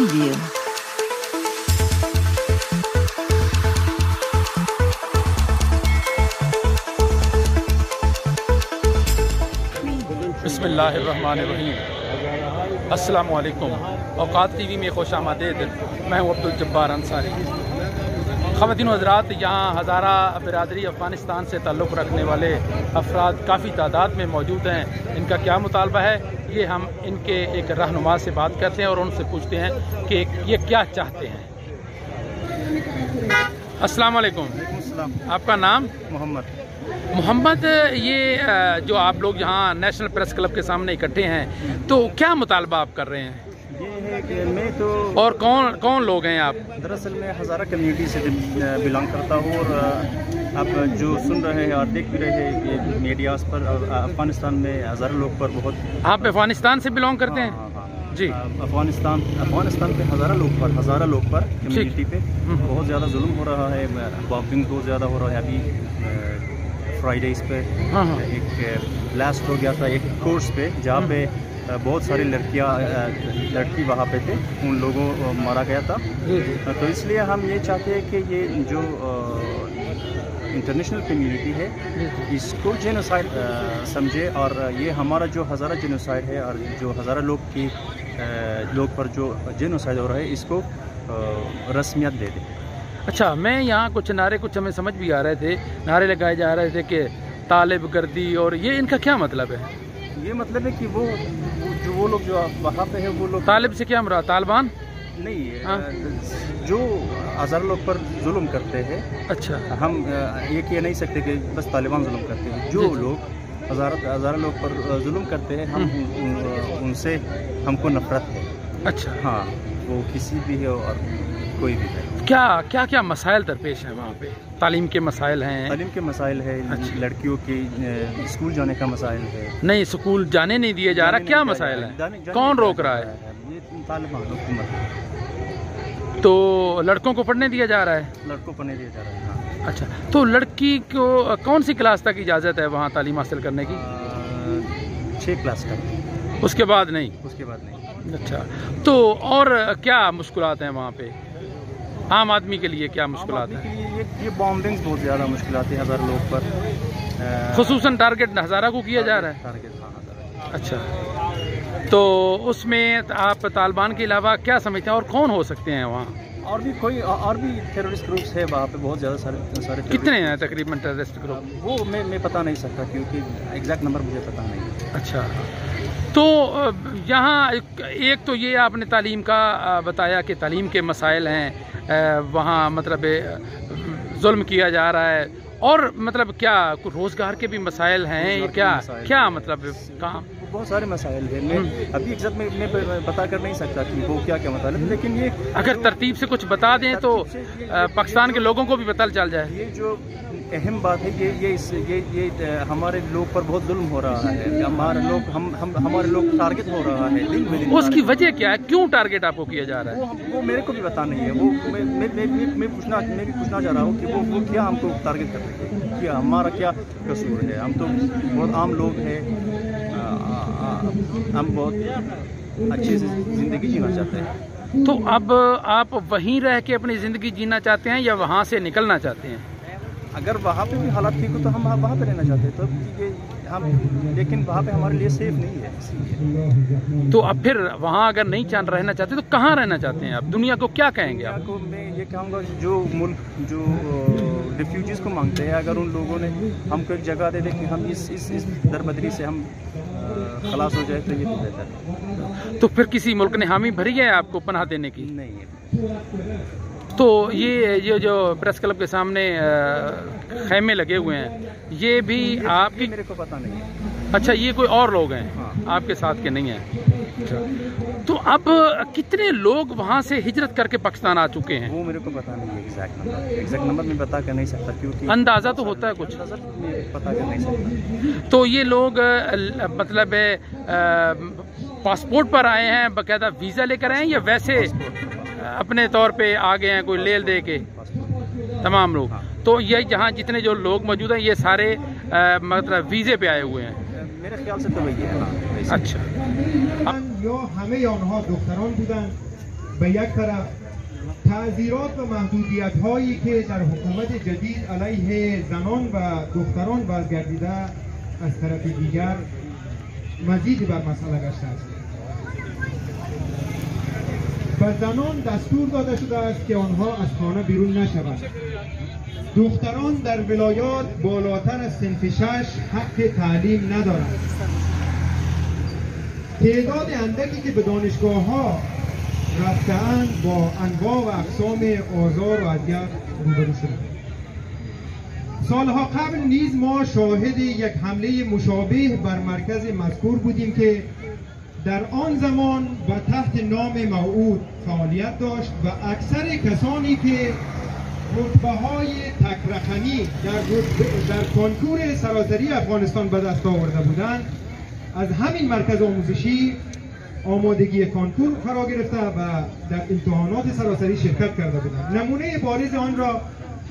preview. बिस्मिल्लाहिर्रहमानिर्रहीम। अस्सलामु अलैकुम। औकात टीवी में खुश आमदीद। मैं हूँ अब्दुल जब्बार अंसारी। ख़वातीन व हज़रात, यहाँ हज़ारा बिरादरी अफ़गानिस्तान से ताल्लुक़ रखने वाले अफराद काफ़ी तादाद में मौजूद हैं। इनका क्या मुतालबा है, ये हम इनके एक रहनुमा से बात करते हैं और उनसे पूछते हैं कि ये क्या चाहते हैं। अस्सलामु अलैकुम। आपका नाम? मोहम्मद, ये जो आप लोग यहाँ नेशनल प्रेस क्लब के सामने इकट्ठे हैं, तो क्या मुतालबा आप कर रहे हैं? ये है कि मैं तो और कौन लोग हैं आप? दरअसल मैं हज़ारा कम्युनिटी से बिलोंग करता हूँ और आप जो सुन रहे हैं और देख भी रहे हैं ये मीडियाज़ पर, अफ़गानिस्तान में हज़ारों लोग पर बहुत। आप अफ़गानिस्तान से बिलोंग करते हैं? हाँ। जी। अफ़गानिस्तान पे हज़ारों लोग पर कम्युनिटी पे बहुत ज़्यादा जुल्म हो रहा है, बॉम्बिंग बहुत ज़्यादा हो रहा है। अभी फ्राइडेज़ पे एक ब्लास्ट हो गया था एक कोर्स पे, जहाँ पे बहुत सारी लड़की वहाँ पे थे, उन लोगों मारा गया था। तो इसलिए हम ये चाहते हैं कि ये जो इंटरनेशनल कम्युनिटी है इसको जेनोसाइड समझे, और ये हमारा जो हज़ारा जेनोसाइड है और जो हज़ारा लोग पर जो जेनोसाइड हो रहा है इसको रस्मियत दे दे। अच्छा, मैं यहाँ कुछ हमें समझ भी आ रहे थे, नारे लगाए जा रहे थे कि तालिब गर्दी, और ये इनका क्या मतलब है? ये मतलब है कि वो लोग जो वहाँ पे है वो लोग। तालिब से क्या मुराद? तालिबान नहीं है, जो हज़ार लोग पर जुल्म करते हैं। अच्छा, हम ये कह नहीं सकते कि बस तालिबान जुल्म करते हैं, जो लोग हज़ार लोग पर जुल्म करते हैं, हम उनसे हमको नफरत है। अच्छा, हाँ, वो किसी भी है और कोई भी है। क्या मसाइल दरपेश हैं वहाँ पे? तालीम के मसाइल हैं? तालीम के मसाइल है। अच्छा। लड़कियों के स्कूल जाने का मसाइल है। नहीं, स्कूल जाने नहीं दिए जा रहा। क्या मसाइल है? कौन रोक रहा है? ये तालिबान हुकूमत। तो लड़कों को पढ़ने दिया जा रहा है? लड़कों को पढ़ने दिया जा रहा है, हाँ। अच्छा, तो लड़की को कौन सी क्लास तक इजाज़त है वहाँ तालीम हासिल करने की? 6 क्लास तक। उसके बाद नहीं? उसके बाद नहीं। अच्छा, तो और क्या मुश्किलात हैं वहाँ पे आम आदमी के लिए? क्या मुश्किलात हैं? ये बॉम्बिंग्स बहुत ज़्यादा मुश्किलात है हज़ार लोग पर, खुसूसन टारगेट हज़ारा को किया जा रहा है। अच्छा, तो उसमें आप तालिबान के अलावा क्या समझते हैं और कौन हो सकते हैं वहाँ? और भी टेररिस्ट ग्रुप्स है वहाँ पे, बहुत ज़्यादा सारे। कितने हैं तकरीबन टेररिस्ट ग्रुप? वो मैं बता नहीं सकता क्योंकि एग्जैक्ट नंबर मुझे पता नहीं है। अच्छा, तो यहाँ एक तो ये आपने तालीम का बताया कि तालीम के मसाइल हैं वहाँ, मतलब जुल्म किया जा रहा है, और मतलब क्या रोज़गार के भी मसाइल हैं? क्या मतलब काम? बहुत सारे मसाइल हैं। मैं अभी एग्जैक्ट मैं बता कर नहीं सकता कि वो क्या मतलब है, लेकिन ये अगर तरतीब से कुछ बता दें तो पाकिस्तान के लोगों को भी पता चल जाए। ये जो अहम बात है ये हमारे लोग पर बहुत जुल्म हो रहा है, हमारे लोग टारगेट हो रहा है। उसकी वजह क्या है? क्यों टारगेट आपको किया जा रहा है? वो मेरे को भी पता नहीं है। वो मैं भी पूछना चाह रहा हूँ कि वो क्या हमको टारगेट कर रहे हैं, क्या हमारा क्या कसूर है? हम तो बहुत आम लोग हैं, हम बहुत अच्छे से ज़िंदगी जीना चाहते हैं। तो अब आप वहीं रह के अपनी ज़िंदगी जीना चाहते हैं या वहाँ से निकलना चाहते हैं? अगर वहाँ पे भी हालात ठीक हो तो हम वहाँ पे रहना चाहते हैं, तो लेकिन वहाँ पे हमारे लिए सेफ नहीं है, इसीलिए। तो अब फिर वहाँ अगर नहीं रहना चाहते तो कहाँ रहना चाहते हैं आप? दुनिया को क्या कहेंगे आप? को मैं ये कहूँगा, जो मुल्क जो रिफ्यूजीज़ को मांगते हैं, अगर उन लोगों ने हमको एक जगह दे दे कि हम इस दरबदरी से हम खलास हो जाए तो ये बेहतर है। तो फिर किसी मुल्क ने हामी भरी है आपको पनाह देने की? नहीं है। तो ये जो प्रेस क्लब के सामने खैमे लगे हुए हैं, ये भी आपकी? मेरे को पता नहीं है। अच्छा, ये कोई और लोग हैं? हाँ। आपके साथ के नहीं हैं? अच्छा, तो अब कितने लोग वहाँ से हिजरत करके पाकिस्तान आ चुके हैं? वो मेरे को पता नहीं है एग्जैक्ट नंबर मैं बता कर नहीं सकता, क्योंकि अंदाज़ा तो होता है कुछ? पता कर नहीं सकता। तो ये लोग मतलब पासपोर्ट पर आए हैं, बाकायदा वीज़ा लेकर आए हैं, या वैसे अपने तौर पे आ गए हैं कोई लेल दे के? तमाम लोग। तो ये यहाँ जितने जो लोग मौजूद हैं ये सारे मतलब वीज़े पे आए हुए हैं? मेरे ख्याल से तो वही है। अच्छा, یا همه آنها دختران بودند به یک طرف تعزیرات و محدودیت هایی که در حکومت جدید علیه زنان و دختران بازگردیده از طرف دیگر مزید بر مسئله گشته است. به زنان دستور داده شده است که آنها از خانه بیرون نشوند. دختران در ولایات بالاتر از صنف 6 حق تعلیم ندارند. تعداد اندکی که به دانشگاه ها رفته‌اند با انواع و اقسام آزار و اذیت روبرو شدند. سالها قبل نیز ما شاهد یک حمله مشابه بر مرکز مذکور بودیم که در آن زمان و تحت نام موعود فعالیت داشت و اکثر کسانی که رتبه های تک رقمی در کنکور سراسری افغانستان به دست آورده بودند از همین مرکز آموزشی آمادگی کنکور فرا گرفته و در امتحانات سراسری شرکت کرده بودند. نمونه بارز آن را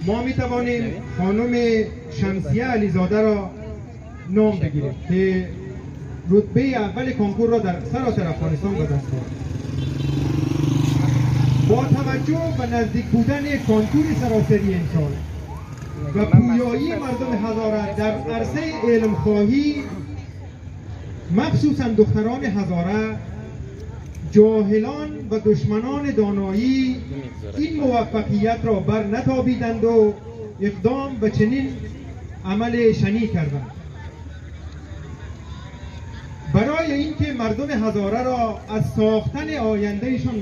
ما می توانیم خانم شمسیه علیزاده را نام بگیریم که رتبه اول کنکور را در سراسر افغانستان به دست آورد. با توجه به نزدیک بودن کنکور سراسری امسال و پویایی مردم هزاره در عرصه علم خواهی مخصوصا دختران هزاره، جاهلان و دشمنان دانایی این موفقیت را بر نتابیدند و اقدام به چنین عمل شنیع کردند. برای اینکه مردم هزاره را از ساختن آیندهشان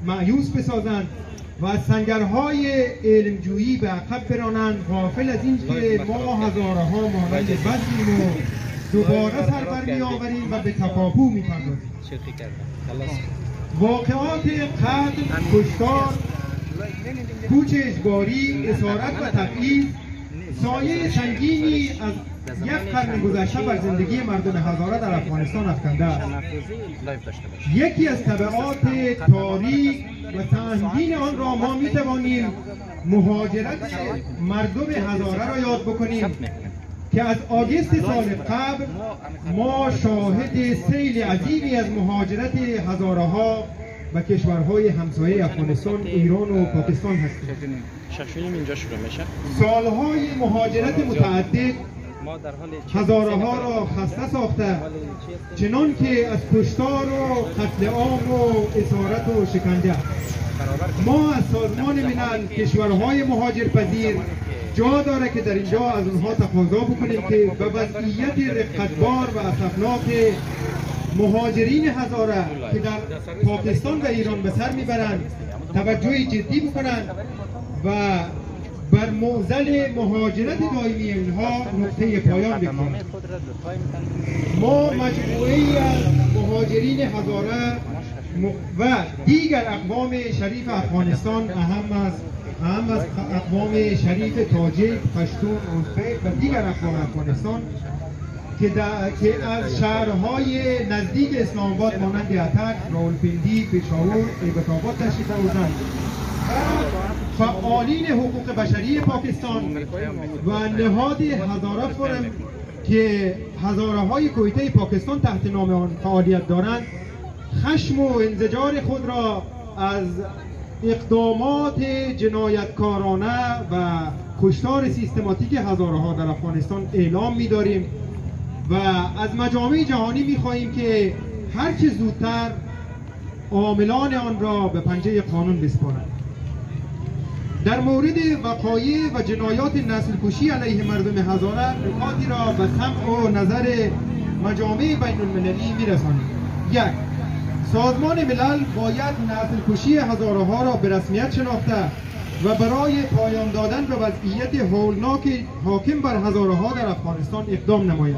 مایوس بسازند و از سنگرهای علمجویی به عقب برانند، غافل از این که ما هزاره ها مانند بزیم و دوباره سر بر می آوریم و به تکاپو می پردازیم. واقعات قتل، کشتار، کوچ اجباری، اسارت و تبعیض سایه سنگینی از یک قرن گذشته بر زندگی مردم هزاره در افغانستان افکنده است. یکی از تبعات تاریک و سنگین آن را ما می توانیم مهاجرت مردم هزاره را یاد بکنیم که از آگوست سال قبل ما شاهد سیل عظیمی از مهاجرت هزاره ها و کشورهای همسایه افغانستان، ایران و پاکستان هستیم. سالهای مهاجرت متعدد هزاره ها را خسته ساخته، چنان که از کشتار و قتل عام و اسارت و شکنجه. ما از سازمان ملل کشورهای مهاجرپذیر جا داره که در اینجا از اونها تقاضا بکنیم که به وضعیت رقتبار و اسفناک مهاجرین هزاره که در پاکستان و ایران به سر میبرند توجه جدی بکنند و بر معضل مهاجرت دائمی اینها نقطه پایان بکنند. ما مجموعه‌ای از مهاجرین هزاره و دیگر اقوام شریف افغانستان، اهم از اقوام شریف تاجیک، پشتون، ازبک و دیگر اقوام افغانستان که از شهرهای نزدیک اسلام آباد مانند اتک، راولپنڈی، پشاور، ایبک تشریف آوردند. فعالین حقوق بشری پاکستان و نهاد هزاره فورم که هزاره های کویته پاکستان تحت نام آن فعالیت دارند، خشم و انزجار خود را از اقدامات جنایتکارانه و کشتار سیستماتیک هزاره ها در افغانستان اعلام می‌داریم و از مجامع جهانی می‌خواهیم که هرچه زودتر عاملان آن را به پنجه قانون بسپارند. در مورد وقایع و جنایات نسل کشی علیه مردم هزاره نکاتی را به سمع و نظر مجامع بین المللی می‌رسانیم. 1. سازمان ملل باید نسل کشی هزاره ها را به رسمیت شناخته و برای پایان دادن به وضعیت هولناک حاکم بر هزاره ها در افغانستان اقدام نماید.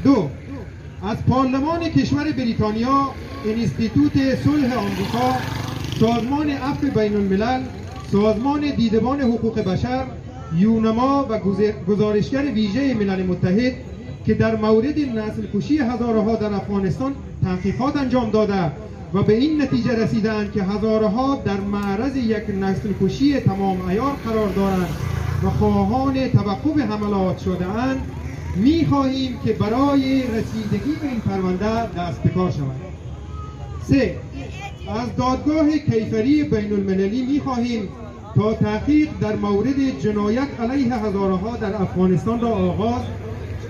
2. از پارلمان کشور بریتانیا، انستیتوت صلح آمریکا، سازمان عفو بین الملل، سازمان دیدبان حقوق بشر، یونما و گزارشگر ویژه ملل متحد که در مورد نسل کشی هزاره ها در افغانستان تحقیقات انجام داده و به این نتیجه رسیدند که هزاره ها در معرض یک نسل کشی تمام عیار قرار دارند و خواهان توقف حملات شده اند، می خواهیم که برای رسیدگی به این پرونده دست به کار شود. 3. از دادگاه کیفری بین المللی می خواهیم تا تحقیق در مورد جنایت علیه هزاره‌ها در افغانستان را آغاز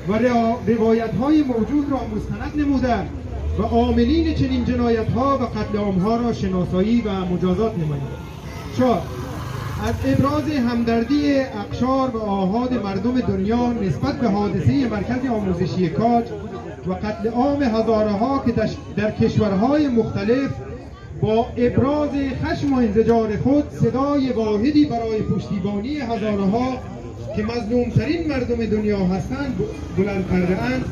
و روایت‌های موجود را مستند نموده و عاملین چنین جنایت‌ها و قتل عام‌ها را شناسایی و مجازات نماییم. 4. از ابراز همدردی اقشار و آحاد مردم دنیا نسبت به حادثه مرکز آموزشی کاج و قتل عام هزاره‌ها که در کشورهای مختلف با ابراز خشم و انزجار خود صدای واحدی برای پشتیبانی هزاره‌ها که مظلومترین مردم دنیا هستند بلند کرده اند،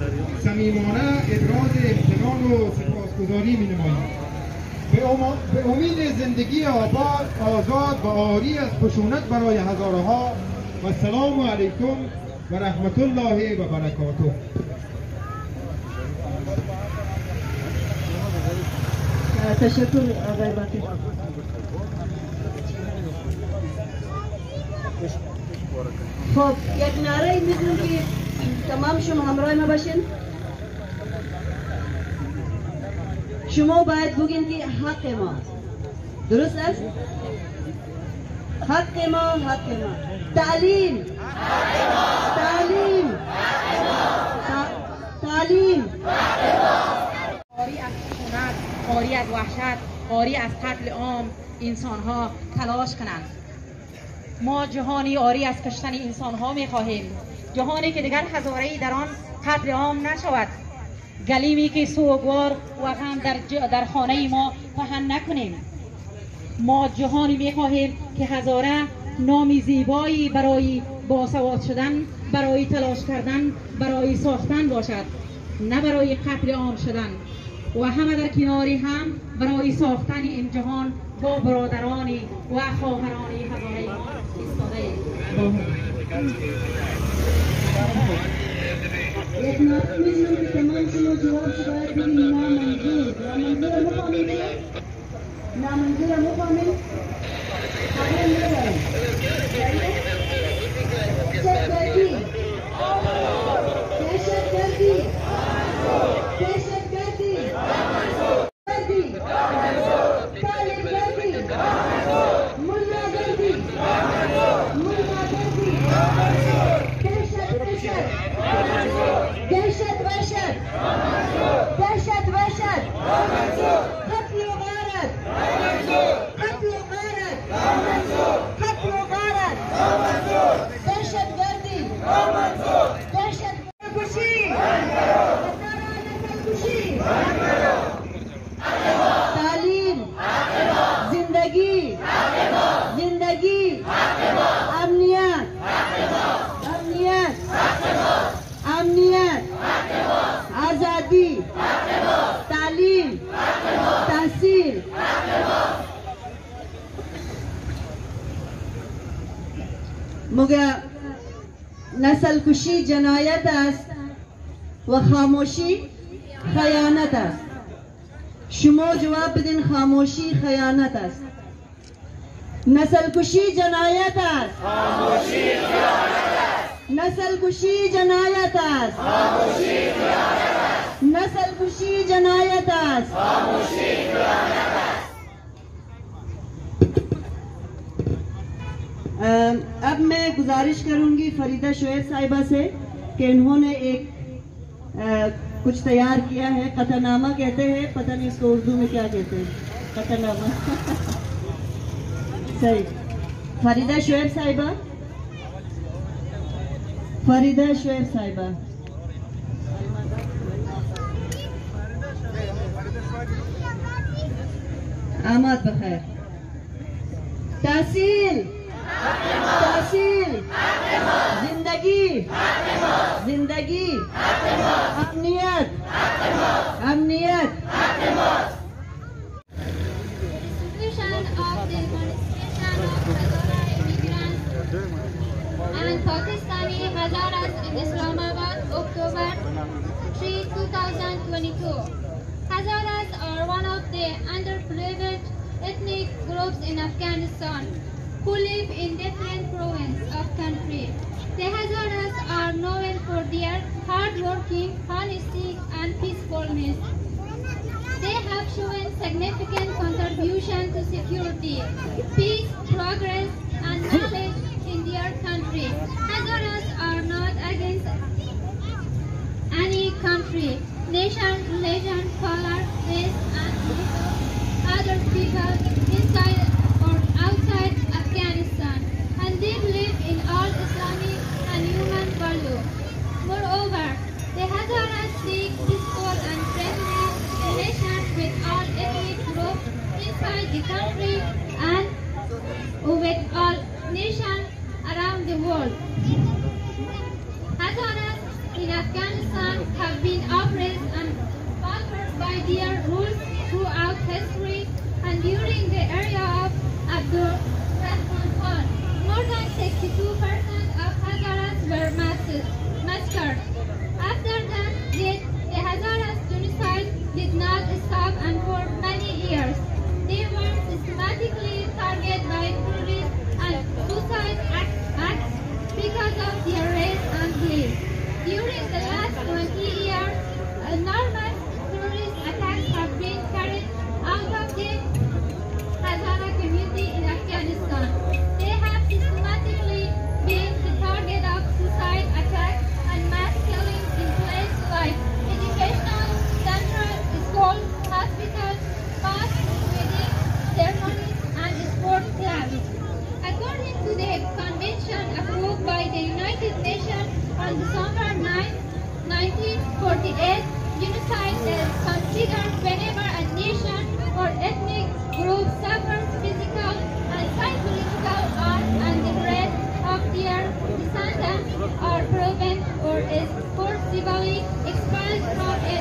صمیمانه ابراز امتنان و سپاسگزاری می‌نماییم. به امید زندگی آباد، آزاد و عاری از خشونت برای هزاره‌ها و السلام علیکم و رحمت الله و برکاته. تشکر آقای باقی. خب یک نعره می‌دونم که تمام شما همراه ما باشین. شما باید بگین که حق ما درست است؟ حق ما تعلیم عاری از خشونت، عاری از وحشت، عاری از قتل عام انسان‌ها تلاش کنند. ما جهانی عاری از کشتن انسان‌ها می‌خواهیم، جهانی که دیگر هزاره‌ای در آن قتل عام نشود، گلیمی که سوگوار و غم در خانه ما پهن نکنیم. ما جهانی می‌خواهیم که هزاره نامی زیبایی برای باسواد شدن، برای تلاش کردن، برای ساختن باشد، نه برای قتل عام شدن، و همه در کناری هم برای ساختن این جهان با برادرانی و خواهرانی هزاره ایستاده. یک نعره می‌دونم که تمام شما جواب شو باید بگیم نامنظور. نامنظور مفهمید؟ نامنظور مفهمید؟ قبول ندارم. دهشتگردی، امنیت، آزادی، تعلیم، تحصیل. مگه نسل کشی جنایت است و خاموشی خیانت است. شما جواب بدین خاموشی خیانت است. نسل کشی جنایت است. خاموشی خیانت است. نسل کشی جنایت است. خاموشی خیانت است. نسل کشی جنایت است. خاموشی خیانت است. अब मैं गुजारिश करूंगी फरीदा शोएब साहिबा से कि इन्होंने एक कुछ तैयार किया है। कथनामा कहते हैं, पता नहीं इसको उर्दू में क्या कहते हैं। कथनामा सही। फरीदा शोएब साहिबा, फरीदा शोएब साहिबा। आमद बखैर। तहसील, तहसील, जिंदगी, जिंदगी, अमनियत, अमनियत। And Pakistani Hazaras in Islamabad, October 3, 2022. Hazaras are one of the underprivileged ethnic groups in Afghanistan who live in different provinces of country. The Hazaras are known for their hard working, honesty and peacefulness. They have shown significant contribution to security, peace, progress, and knowledge in their country. Hazaras are not against any country, nation, religion, color, race, and other people inside or outside Afghanistan, and they believe in all Islamic and human values. Moreover, the Hazaras seek peaceful and friendly relations with all ethnic groups inside the country and with all nations around the world. Hazaras in Afghanistan have been oppressed and conquered by their rules throughout history, and during the era of Abdul Rahman Khan, more than 62% of Hazaras were massacred. After that, the Hazaras genocide did not stop, and for many years, they were systematically targeted by terrorists and suicide acts because of their race and belief. During the last 20 years, enormous terrorist attacks have been carried out of the Hazara community in Afghanistan. They have systematically been the target of suicide attacks and mass killings in places like educational centers, schools, hospitals, mosques, weddings, ceremonies, and sport clubs. According to the convention approved by the United Nations on December 9, 1948, genocide is considered whenever a nation or ethnic group suffers physical and psychological harm and the breath of their descendants are proven or is forcibly expelled from a